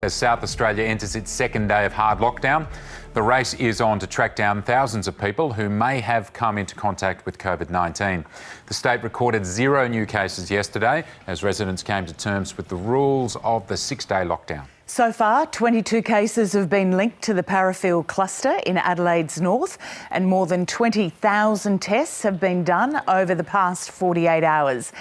As South Australia enters its second day of hard lockdown, the race is on to track down thousands of people who may have come into contact with COVID-19. The state recorded 0 new cases yesterday as residents came to terms with the rules of the 6-day lockdown. So far, 22 cases have been linked to the Parafield cluster in Adelaide's north, and more than 20,000 tests have been done over the past 48 hours.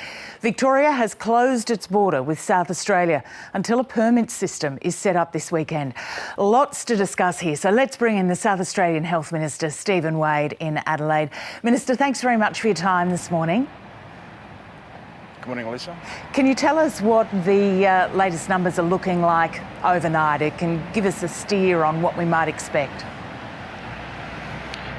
Victoria has closed its border with South Australia until a permit system is set up this weekend. Lots to discuss here, so let's bring in the South Australian Health Minister, Stephen Wade, in Adelaide. Minister, thanks very much for your time this morning. Good morning, Alyssa. Can you tell us what the latest numbers are looking like overnight? It can give us a steer on what we might expect.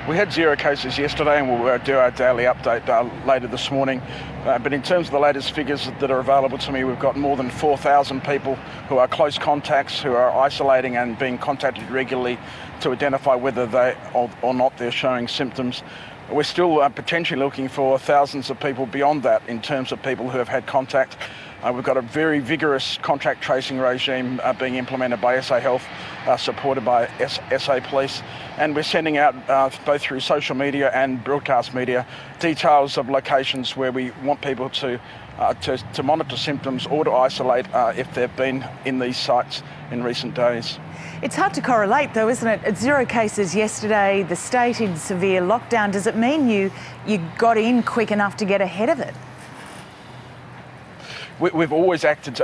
We had 0 cases yesterday and we'll do our daily update later this morning. But in terms of the latest figures that are available to me, we've got more than 4,000 people who are close contacts, who are isolating and being contacted regularly to identify whether they or not they're showing symptoms. We're still potentially looking for thousands of people beyond that in terms of people who have had contact. We've got a very vigorous contact tracing regime being implemented by SA Health, supported by SA Police, and we're sending out both through social media and broadcast media details of locations where we want people to monitor symptoms or to isolate if they've been in these sites in recent days. It's hard to correlate though, isn't it? At 0 cases yesterday, the state in severe lockdown. Does it mean you got in quick enough to get ahead of it? We've always acted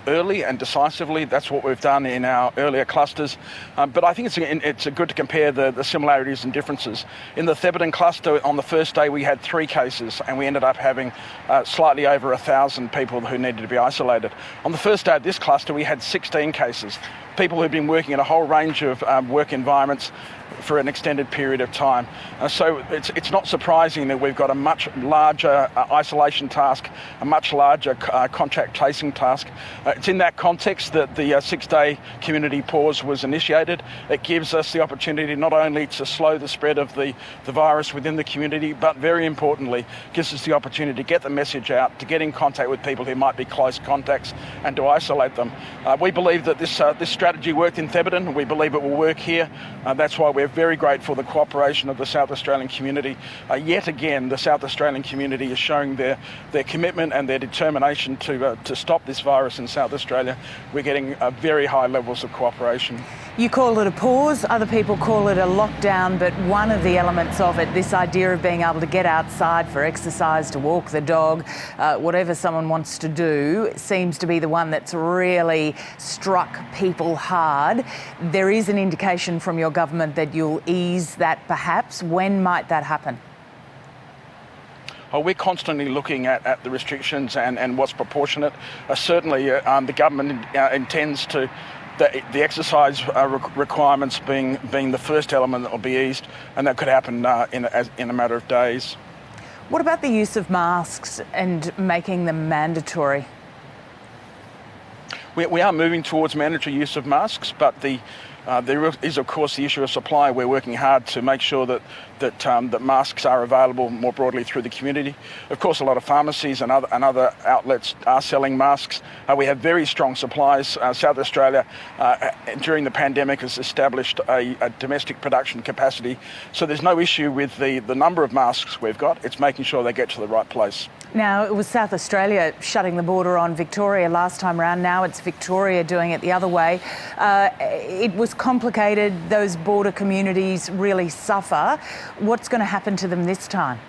early and decisively. That's what we've done in our earlier clusters. But I think it's good to compare the similarities and differences. In the Thebarton cluster, on the first day, we had 3 cases and we ended up having slightly over 1,000 people who needed to be isolated. On the first day of this cluster, we had 16 cases. People who've been working in a whole range of work environments for an extended period of time. So it's not surprising that we've got a much larger isolation task, a much larger contact tracing task. It's in that context that the 6-day community pause was initiated. It gives us the opportunity not only to slow the spread of the virus within the community, but very importantly, gives us the opportunity to get the message out, to get in contact with people who might be close contacts and to isolate them. We believe that this strategy worked in Thebarton. We believe it will work here. That's why we're very grateful for the cooperation of the South Australian community. Yet again, the South Australian community is showing their commitment and their determination to stop this virus in South Australia. We're getting very high levels of cooperation. You call it a pause, other people call it a lockdown, but one of the elements of it, this idea of being able to get outside for exercise, to walk the dog, whatever someone wants to do, seems to be the one that's really struck people hard. There is an indication from your government that you'll ease that perhaps. When might that happen? We're constantly looking at the restrictions and what's proportionate. Certainly, the government intends to the exercise requirements being the first element that will be eased, and that could happen in a matter of days. What about the use of masks and making them mandatory? We are moving towards mandatory use of masks, but there is, of course, the issue of supply. We're working hard to make sure that masks are available more broadly through the community. Of course, a lot of pharmacies and other outlets are selling masks. We have very strong supplies. South Australia, during the pandemic, has established a domestic production capacity. So there's no issue with the number of masks we've got. It's making sure they get to the right place. Now, it was South Australia shutting the border on Victoria last time around. Now it's Victoria doing it the other way. It was complicated. Those border communities really suffer. What's going to happen to them this time?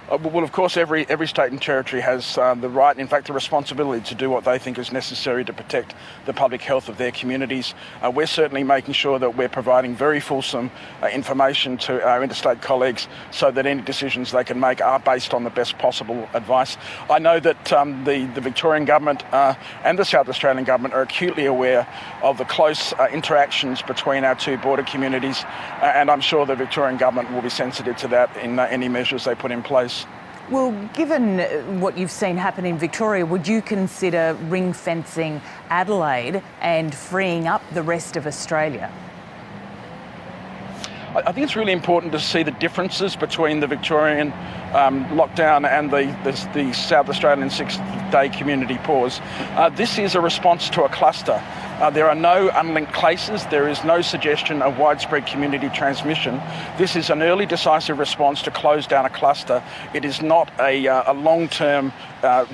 Well, of course, every state and territory has the right, in fact, the responsibility to do what they think is necessary to protect the public health of their communities. We're certainly making sure that we're providing very fulsome information to our interstate colleagues so that any decisions they can make are based on the best possible advice. I know that the Victorian government and the South Australian government are acutely aware of the close interactions between our 2 border communities, and I'm sure the Victorian government will be sensitive to that in any measures they put in place. Well, given what you've seen happen in Victoria, would you consider ring-fencing Adelaide and freeing up the rest of Australia? I think it's really important to see the differences between the Victorian lockdown and the South Australian 6-day community pause. This is a response to a cluster. There are no unlinked cases. There is no suggestion of widespread community transmission. This is an early decisive response to close down a cluster. It is not a long-term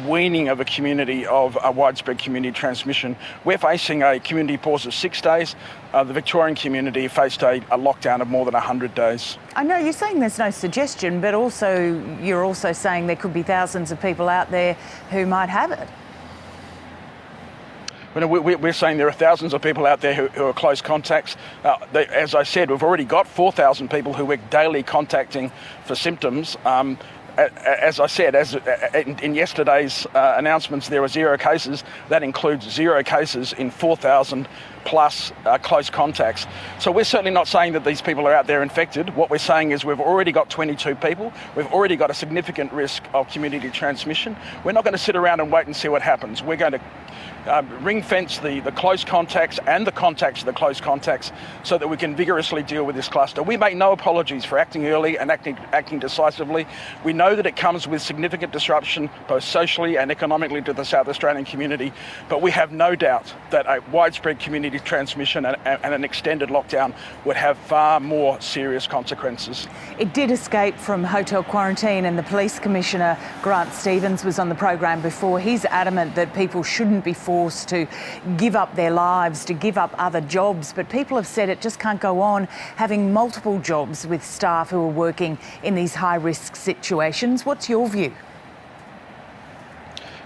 weaning of a community of a widespread community transmission. We're facing a community pause of 6 days. The Victorian community faced a lockdown of more than 100 days. I know you're saying there's no suggestion, but you're also saying there could be thousands of people out there who might have it. We're saying there are thousands of people out there who are close contacts. As I said, we've already got 4,000 people who we're daily contacting for symptoms. As I said, in yesterday's announcements, there were 0 cases. That includes 0 cases in 4,000 plus close contacts. So we're certainly not saying that these people are out there infected. What we're saying is we've already got 22 people. We've already got a significant risk of community transmission. We're not going to sit around and wait and see what happens. We're going to ring fence the close contacts and the contacts of the close contacts so that we can vigorously deal with this cluster. We make no apologies for acting early and acting decisively. We know that it comes with significant disruption both socially and economically to the South Australian community, but we have no doubt that a widespread community transmission and an extended lockdown would have far more serious consequences. It did escape from hotel quarantine, and the Police Commissioner, Grant Stevens, was on the program before. He's adamant that people shouldn't be forced to give up their lives, to give up other jobs, but people have said it just can't go on having multiple jobs with staff who are working in these high-risk situations. What's your view?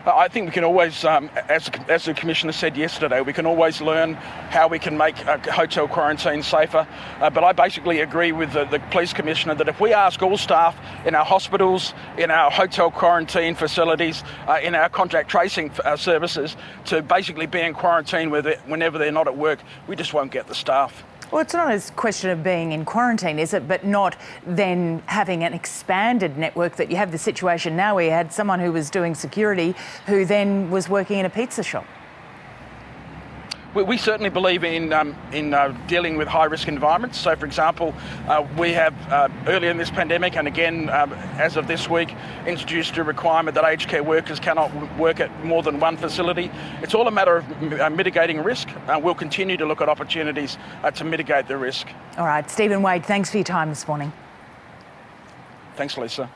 I think we can always, as the Commissioner said yesterday, we can always learn how we can make hotel quarantine safer. But I basically agree with the Police Commissioner that if we ask all staff in our hospitals, in our hotel quarantine facilities, in our contact tracing services to basically be in quarantine whenever they're not at work, we just won't get the staff. Well, it's not a question of being in quarantine, is it? But not then having an expanded network that you have the situation now where you had someone who was doing security who then was working in a pizza shop. We certainly believe in dealing with high-risk environments. So, for example, we have earlier in this pandemic and again as of this week introduced a requirement that aged care workers cannot work at more than one facility. It's all a matter of mitigating risk. We'll continue to look at opportunities to mitigate the risk. All right, Stephen Wade, thanks for your time this morning. Thanks, Lisa.